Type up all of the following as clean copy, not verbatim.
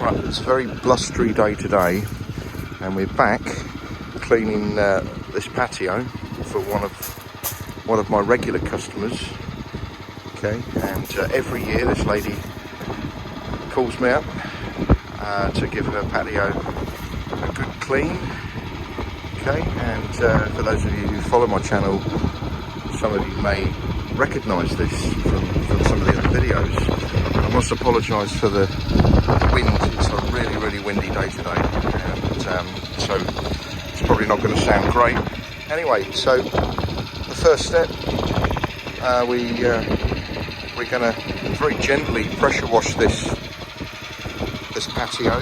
Right, it's a very blustery day today, and we're back cleaning this patio for one of my regular customers. Okay, and every year this lady calls me up to give her patio a good clean. Okay, and for those of you who follow my channel, some of you may recognise this from some of the other videos. I must apologise for the wind. It's a really windy day today, and so it's probably not going to sound great. Anyway, so the first step, we're going to very gently pressure wash this patio,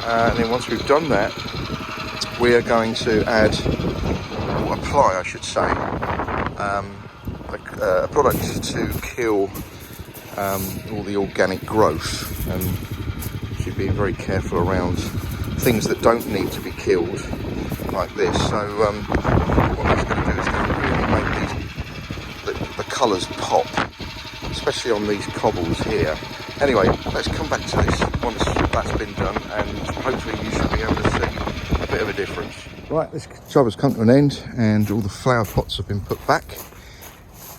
and then once we've done that, we are going to apply, I should say, a product to kill all the organic growth, and should be very careful around things that don't need to be killed like this. So what that's going to do is going to really make the colours pop, especially on these cobbles here. Anyway, let's come back to this once that's been done, and hopefully you should be able to see a bit of a difference. Right, this job has come to an end, and all the flower pots have been put back,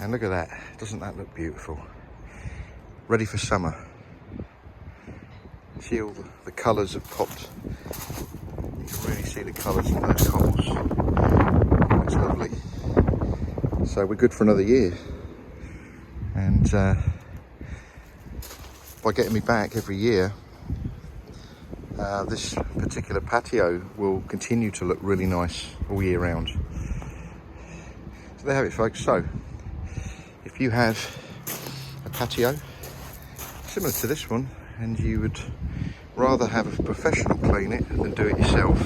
and look at that, doesn't that look beautiful? Ready for summer. See all the colours have popped. You can really see the colours in those cobbles. It's lovely. So we're good for another year, and by getting me back every year, this particular patio will continue to look really nice all year round. So there you have it, folks. So if you have a patio similar to this one, and you would rather have a professional clean it than do it yourself,